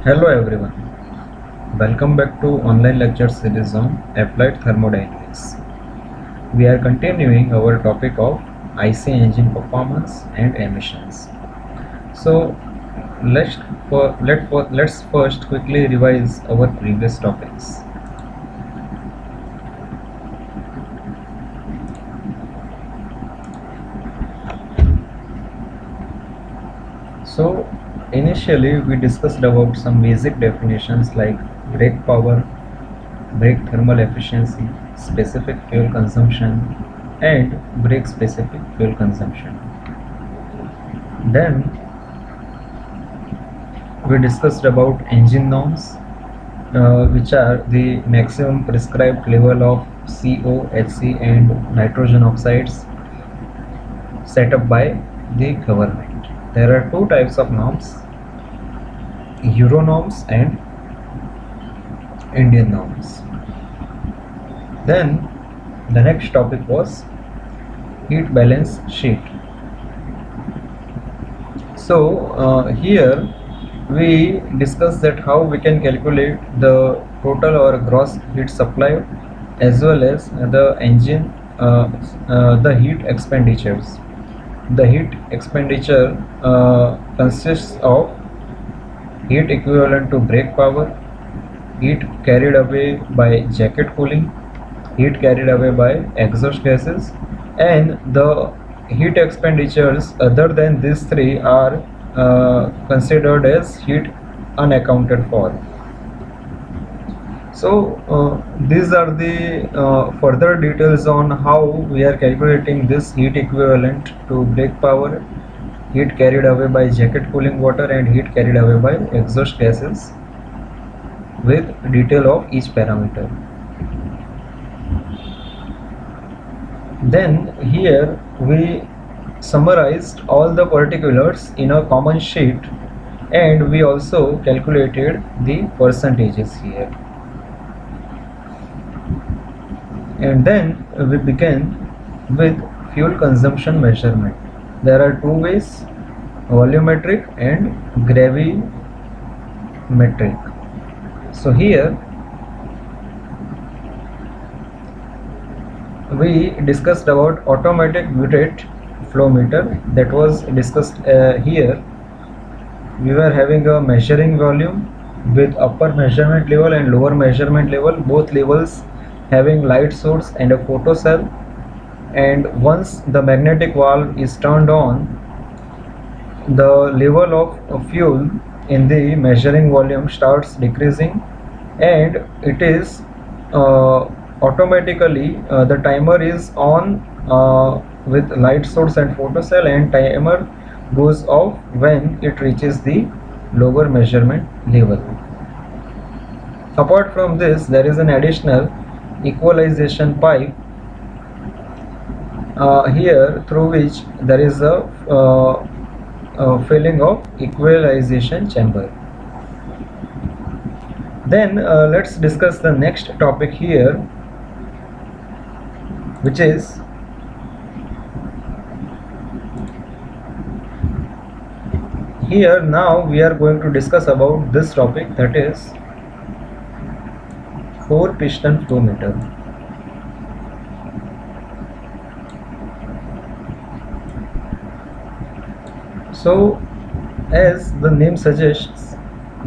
Hello everyone, welcome back to online lecture series on applied thermodynamics. We are continuing our topic of IC engine performance and emissions. So let's first quickly revise our previous topics. So initially we discussed about some basic definitions like brake power, brake thermal efficiency, specific fuel consumption, and brake specific fuel consumption. Then we discussed about engine norms, which are the maximum prescribed level of CO, HC, and nitrogen oxides set up by the government. There are two types of norms: Euro norms and Indian norms. Then the next topic was heat balance sheet. So here we discuss that how we can calculate the total or gross heat supply as well as the engine the heat expenditures. The heat expenditure consists of heat equivalent to brake power, heat carried away by jacket cooling, heat carried away by exhaust gases, and the heat expenditures other than these three are considered as heat unaccounted for. So these are the further details on how we are calculating this heat equivalent to brake power, heat carried away by jacket cooling water, and heat carried away by exhaust gases with detail of each parameter. Then here we summarized all the particulars in a common sheet, and we also calculated the percentages here. And then we began with fuel consumption measurement. There are two ways: volumetric and gravimetric. So here we discussed about automatic butane flow meter. That was discussed here. We were having a measuring volume with upper measurement level and lower measurement level, both levels having light source and a photocell. And once the magnetic valve is turned on, the level of fuel in the measuring volume starts decreasing, and it is automatically the timer is on with light source and photocell, and timer goes off when it reaches the lower measurement level. Apart from this, there is an additional equalization pipe here, through which there is a filling of equalization chamber. Then let's discuss the next topic here, which is here. Now we are going to discuss about this topic, that is 4-piston flow meter. So as the name suggests,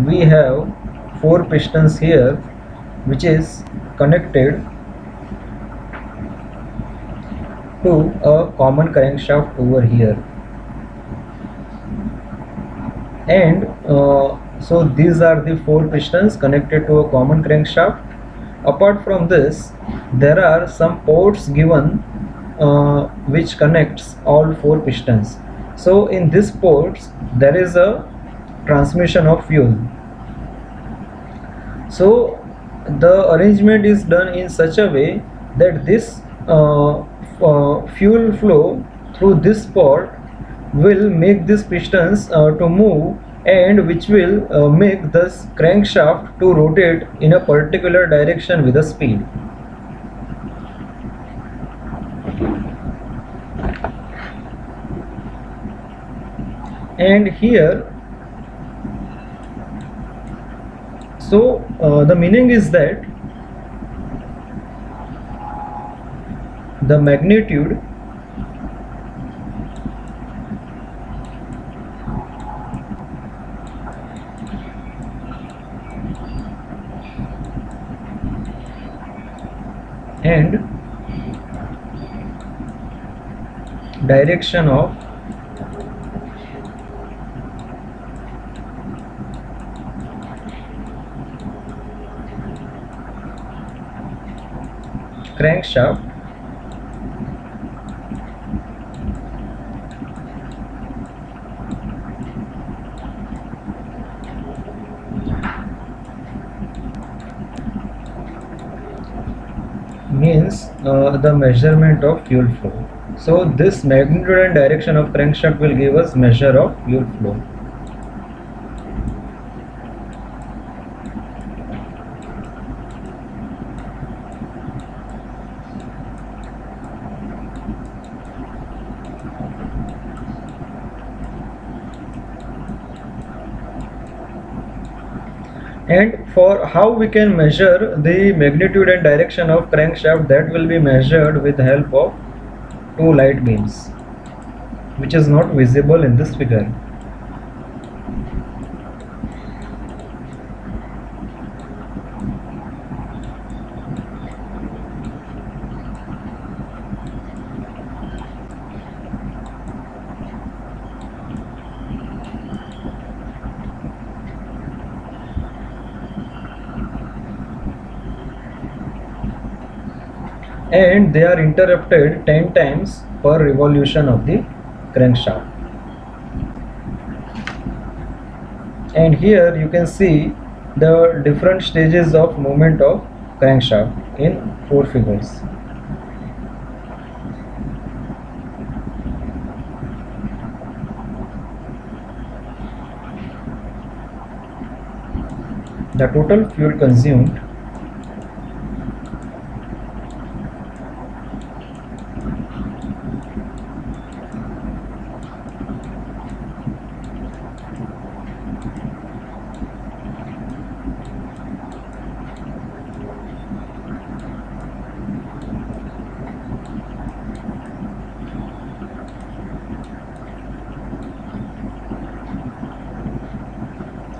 we have 4 pistons here, which is connected to a common crankshaft over here. And so these are the 4 pistons connected to a common crankshaft. Apart from this, there are some ports given which connects all 4 pistons. So in these ports there is a transmission of fuel. So the arrangement is done in such a way that this fuel flow through this port will make these pistons to move, and which will make this crankshaft to rotate in a particular direction with a speed. And here So the meaning is that the magnitude and direction of crankshaft means the measurement of fuel flow. So this magnitude and direction of crankshaft will give us measure of fuel flow. And for how we can measure the magnitude and direction of crankshaft, that will be measured with the help of two light beams, which is not visible in this figure. And they are interrupted 10 times per revolution of the crankshaft. And here you can see the different stages of movement of crankshaft in 4 figures. The total fuel consumed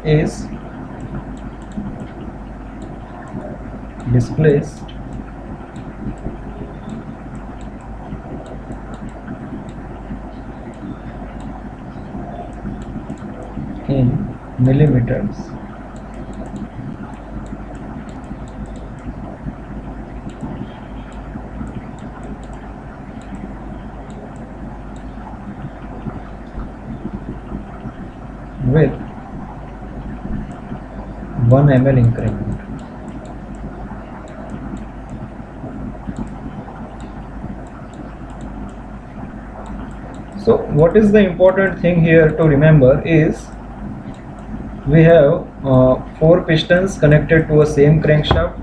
is displaced in millimeters with 1 ml increment. So what is the important thing here to remember is we have 4 pistons connected to a same crankshaft.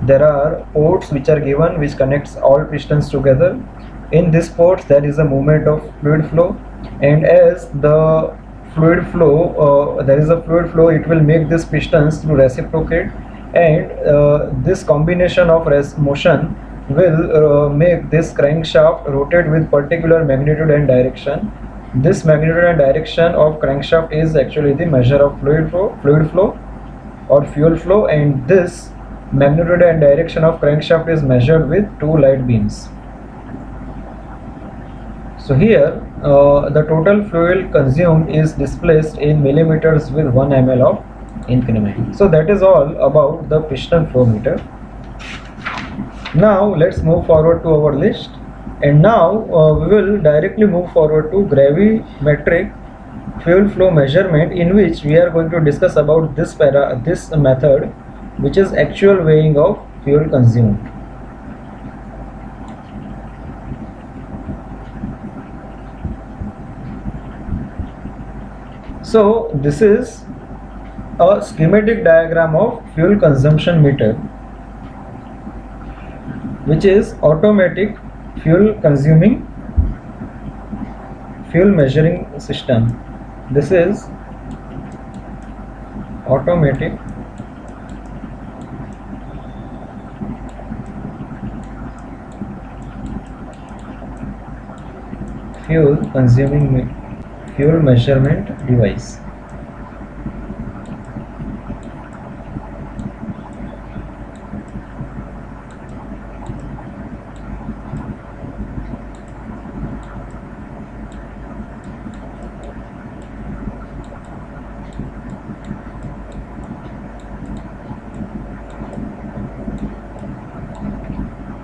There are ports which are given which connects all pistons together. In this ports there is a movement of fluid flow, and as the fluid flow there is a fluid flow, it will make these pistons to reciprocate, and this combination of motion will make this crankshaft rotate with particular magnitude and direction. This magnitude and direction of crankshaft is actually the measure of fluid flow or fuel flow, and this magnitude and direction of crankshaft is measured with 2 light beams. So here the total fuel consumed is displaced in millimeters with 1 ml of increment. So that is all about the piston flow meter. Now let's move forward to our list, and now we will directly move forward to gravimetric fuel flow measurement, in which we are going to discuss about this method, which is actual weighing of fuel consumed. So this is a schematic diagram of fuel consumption meter, which is automatic fuel measuring system. This is automatic fuel measurement device.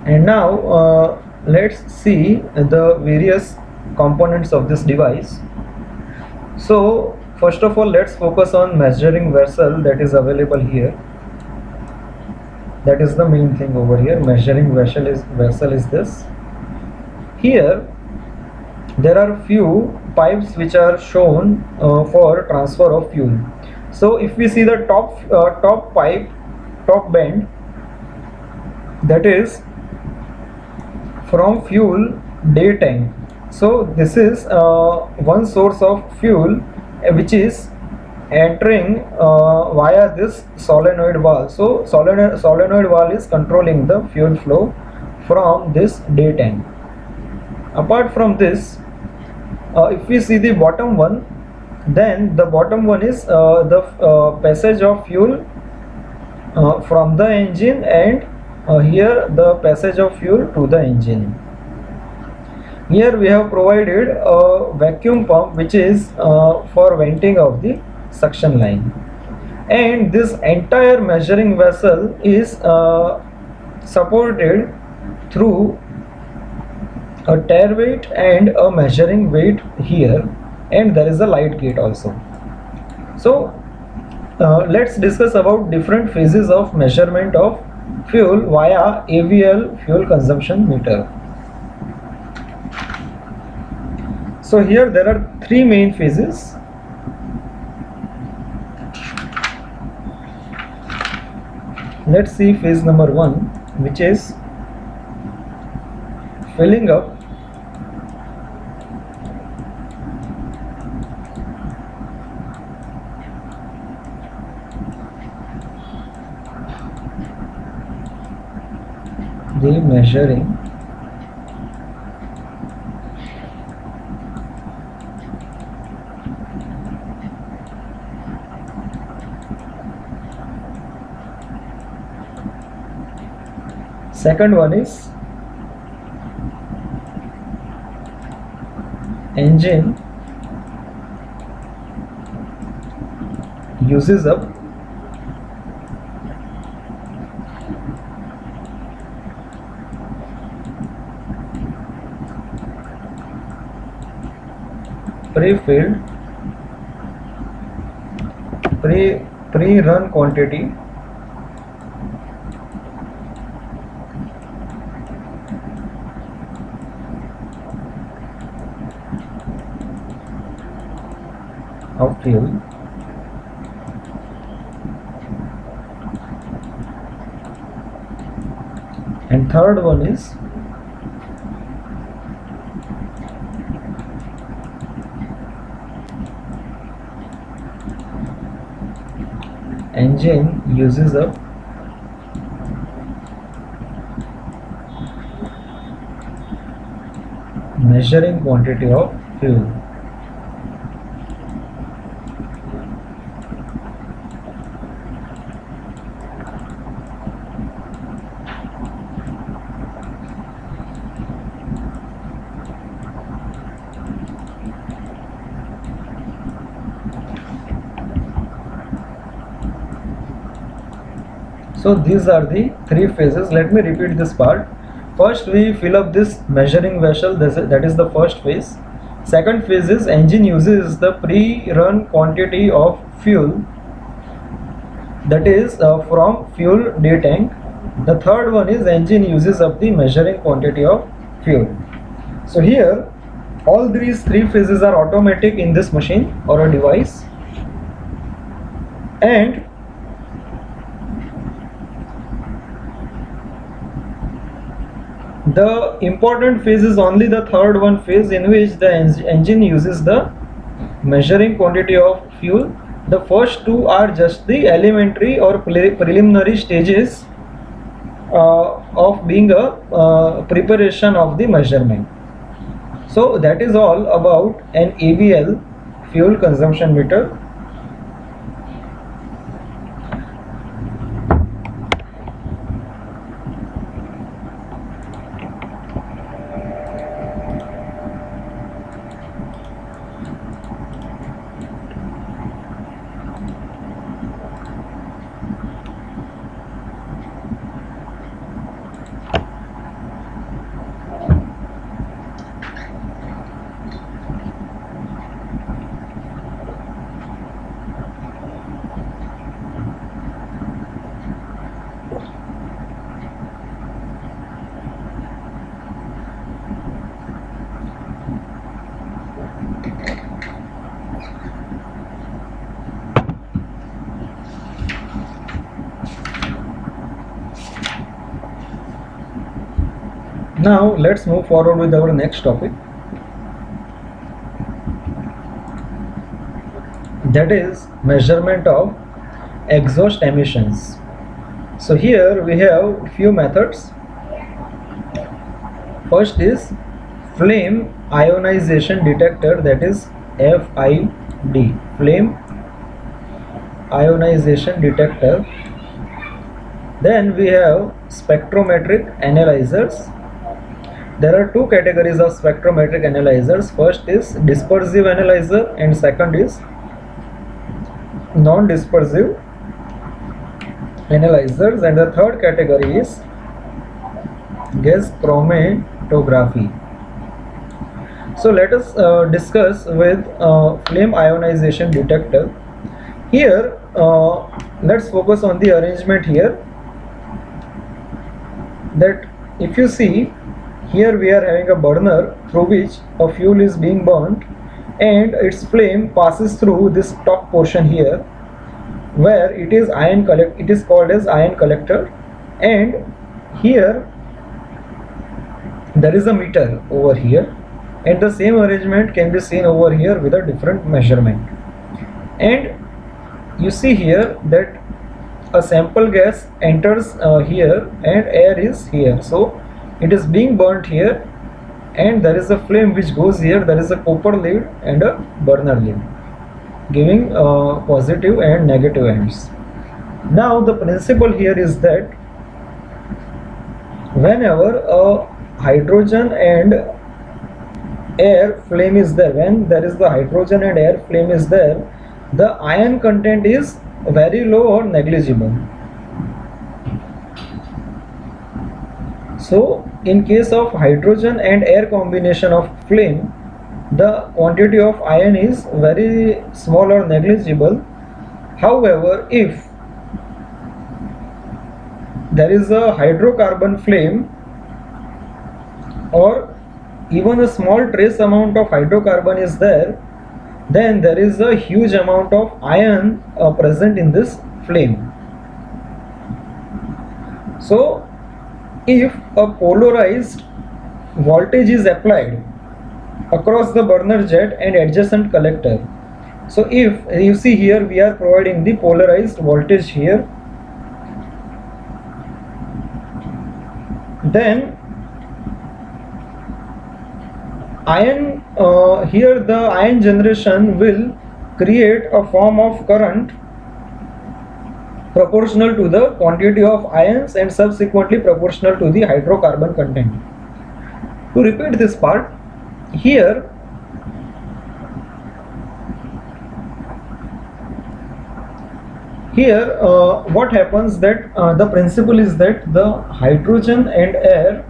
And now let's see the various components of this device. So first of all, let's focus on measuring vessel that is available here. That is the main thing over here. Measuring vessel is this. Here there are few pipes which are shown for transfer of fuel. So if we see the top pipe, top bend, that is from fuel day tank. So this is one source of fuel which is entering via this solenoid valve. So solenoid valve is controlling the fuel flow from this day tank. Apart from this, if we see the bottom one, then the bottom one is the passage of fuel from the engine, and here the passage of fuel to the engine. Here we have provided a vacuum pump which is for venting of the suction line, and this entire measuring vessel is supported through a tare weight and a measuring weight here, and there is a light gate also. So let's discuss about different phases of measurement of fuel via AVL fuel consumption meter. So here there are three main phases. Let's see phase number 1, which is filling up the measuring second one is engine uses up pre-run quantity of fuel and third one is engine uses up measuring quantity of fuel. So these are the three phases. Let me repeat this part. First we fill up this measuring vessel, that is the first phase. Second phase is engine uses the pre-run quantity of fuel, that is from fuel day tank. The third one is engine uses up the measuring quantity of fuel. So here all these three phases are automatic in this machine or a device, and the important phase is only the third one phase, in which the engine uses the measuring quantity of fuel. The first two are just the elementary or preliminary stages of being a preparation of the measurement. So that is all about an ABL fuel consumption meter. Now let's move forward with our next topic, that is measurement of exhaust emissions. So here we have few methods. First is flame ionization detector, that is FID, flame ionization detector. Then we have spectrometric analyzers. There are two categories of spectrometric analyzers. First is dispersive analyzer and second is non-dispersive analyzers, and the third category is gas chromatography. So let us discuss with flame ionization detector. Here let's focus on the arrangement here. That if you see, here we are having a burner through which a fuel is being burnt, and its flame passes through this top portion here, where it is it is called as ion collector, and here there is a meter over here, and the same arrangement can be seen over here with a different measurement. And you see here that a sample gas enters here and air is here, so it is being burnt here, and there is a flame which goes here. There is a copper lead and a burner lead giving positive and negative ends. Now the principle here is that whenever a hydrogen and air flame is there, when there is the hydrogen and air flame is there, the ion content is very low or negligible. So in case of hydrogen and air combination of flame, the quantity of ion is very small or negligible. However, if there is a hydrocarbon flame or even a small trace amount of hydrocarbon is there, then there is a huge amount of ion present in this flame. So if a polarized voltage is applied across the burner jet and adjacent collector, so if you see here we are providing the polarized voltage here, then ion here the ion generation will create a form of current proportional to the quantity of ions and subsequently proportional to the hydrocarbon content. To repeat this part, here what happens that the principle is that the hydrogen and air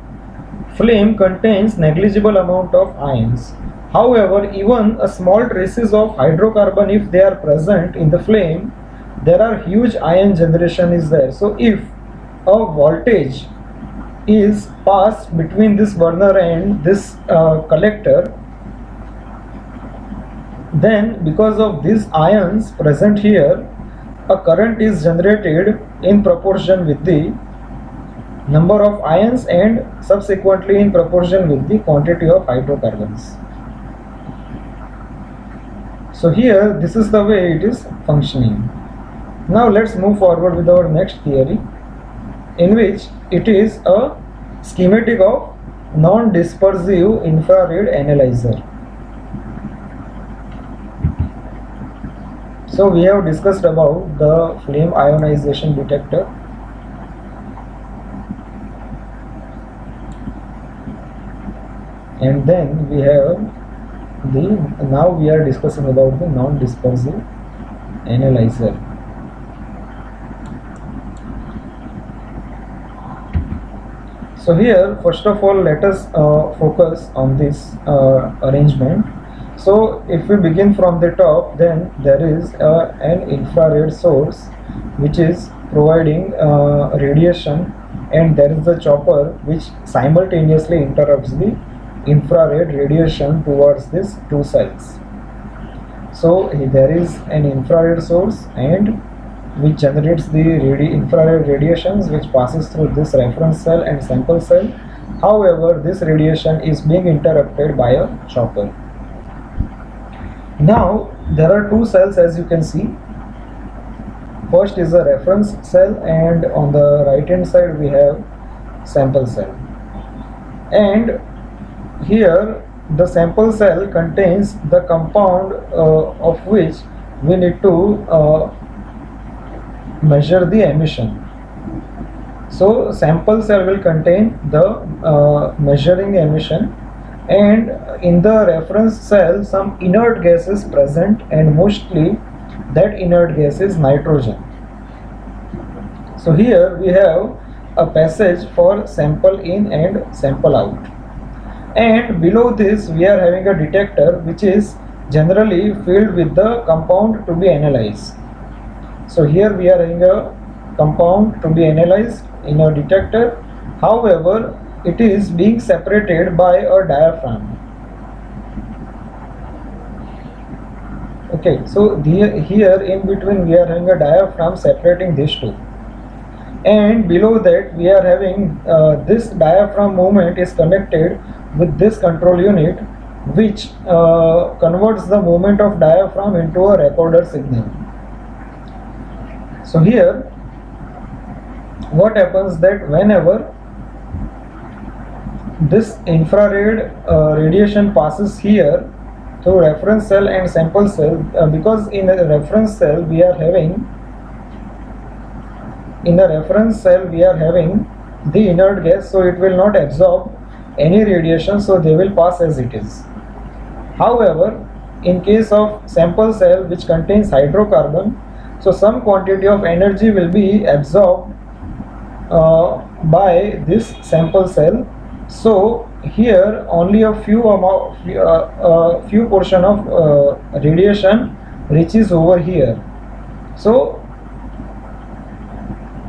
flame contains negligible amount of ions. However, even a small traces of hydrocarbon, if they are present in the flame, there are huge ion generation is there. So if a voltage is passed between this burner and this collector, then because of these ions present here, a current is generated in proportion with the number of ions and subsequently in proportion with the quantity of hydrocarbons. So here this is the way it is functioning. Now let's move forward with our next theory, in which it is a schematic of non-dispersive infrared analyzer. So we have discussed about the flame ionization detector. And then we have now we are discussing about the non-dispersive analyzer. So here, first of all, let us focus on this arrangement. So if we begin from the top, then there is an infrared source which is providing radiation, and there is a chopper which simultaneously interrupts the infrared radiation towards these two cells. So there is an infrared source and which generates the infrared radiations which passes through this reference cell and sample cell. However, this radiation is being interrupted by a chopper. Now there are two cells, as you can see. First is a reference cell, and on the right hand side we have sample cell. And here the sample cell contains the compound of which we need to measure the emission. So sample cell will contain the measuring emission, and in the reference cell some inert gas is present, and mostly that inert gas is nitrogen. So here we have a passage for sample in and sample out, and below this we are having a detector which is generally filled with the compound to be analyzed. So here we are having a compound to be analyzed in a detector. However, it is being separated by a diaphragm. Okay, so here in between we are having a diaphragm separating these two, and below that we are having this diaphragm movement is connected with this control unit, which converts the movement of diaphragm into a recorder signal. So here what happens that whenever this infrared radiation passes here through reference cell and sample cell, because in a reference cell we are having the inert gas, so it will not absorb any radiation, so they will pass as it is. However, in case of sample cell which contains hydrocarbon, so some quantity of energy will be absorbed by this sample cell. So here only a few portion of radiation reaches over here. So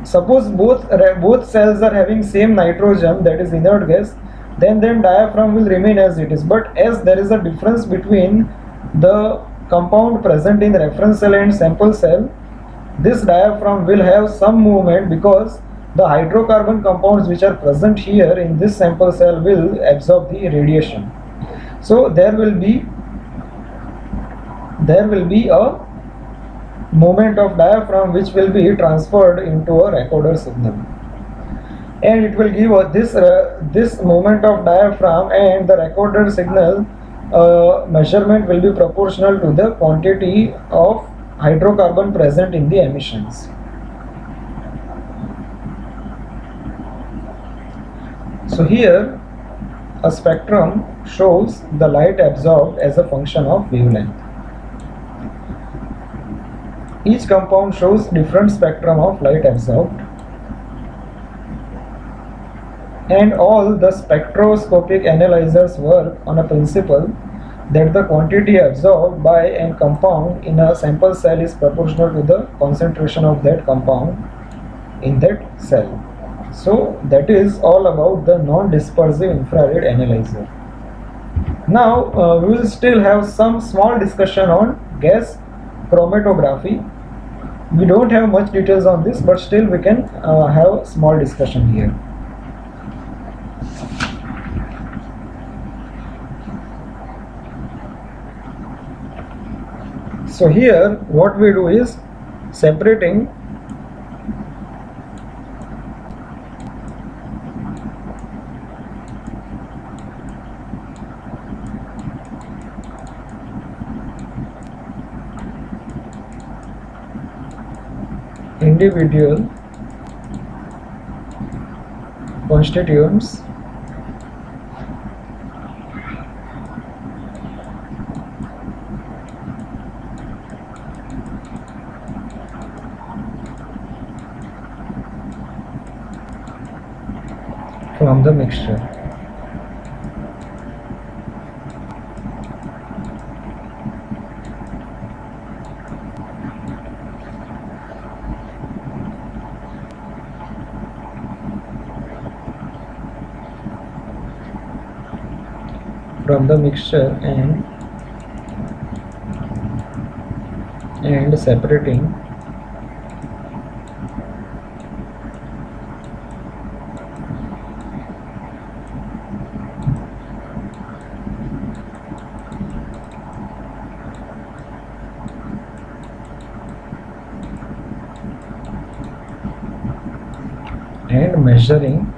suppose both cells are having same nitrogen, that is inert gas, then diaphragm will remain as it is. But as there is a difference between the compound present in reference cell and sample cell, this diaphragm will have some movement, because the hydrocarbon compounds which are present here in this sample cell will absorb the radiation. So there will be a movement of diaphragm which will be transferred into a recorder signal, and it will give this movement of diaphragm and the recorder signal measurement will be proportional to the quantity of hydrocarbon present in the emissions. So here a spectrum shows the light absorbed as a function of wavelength. Each compound shows different spectrum of light absorbed, and all the spectroscopic analyzers work on a principle that the quantity absorbed by a compound in a sample cell is proportional to the concentration of that compound in that cell. So that is all about the non-dispersive infrared analyzer. Now we will still have some small discussion on gas chromatography. We don't have much details on this, but still we can have small discussion here. So here what we do is separating individual constituents from the mixture. From the mixture and separating and measuring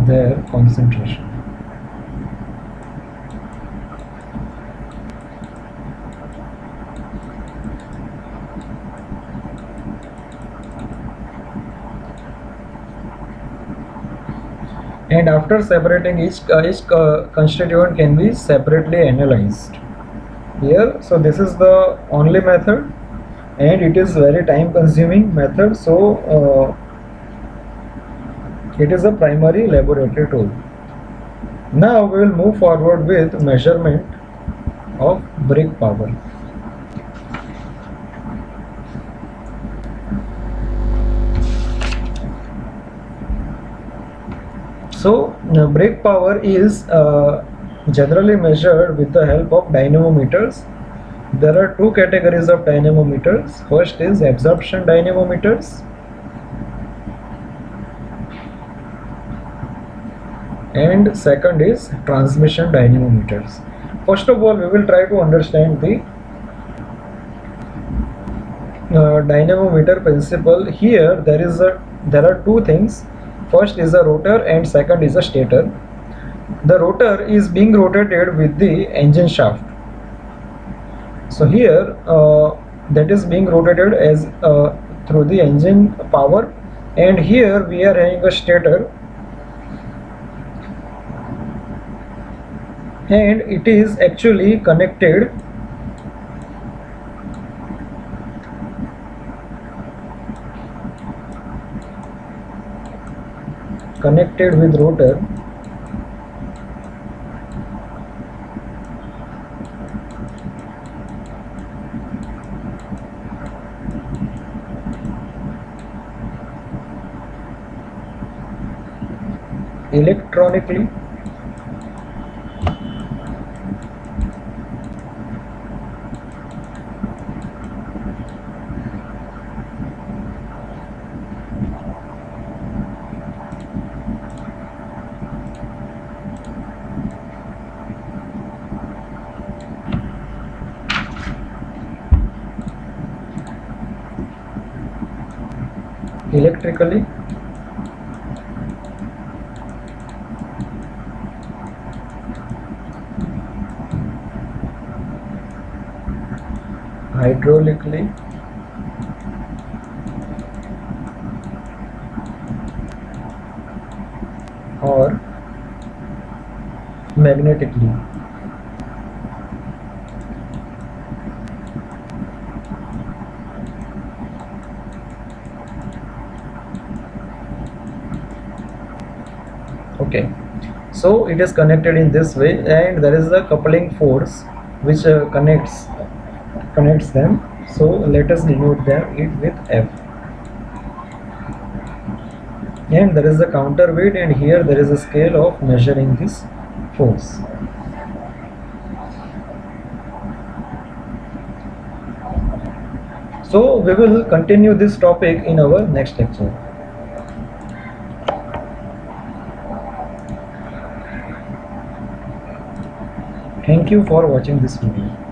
their concentration. And after separating each constituent can be separately analyzed here. So this is the only method, and it is very time consuming method, so it is a primary laboratory tool. Now we will move forward with measurement of Bragg power. So Bragg power is generally measured with the help of dynamometers. There are two categories of dynamometers. First is absorption dynamometers, and second is transmission dynamometers. First of all, we will try to understand the dynamometer principle. Here there are two things. First is a rotor and second is a stator. The rotor is being rotated with the engine shaft. So here that is being rotated as through the engine power, and here we are having a stator, and it is actually connected with rotor electronically electrically hydraulically or magnetically. Okay, so it is connected in this way, and there is a coupling force which connects them. So let us denote it with F. And there is a counterweight, and here there is a scale of measuring this force. So we will continue this topic in our next lecture. Thank you for watching this video.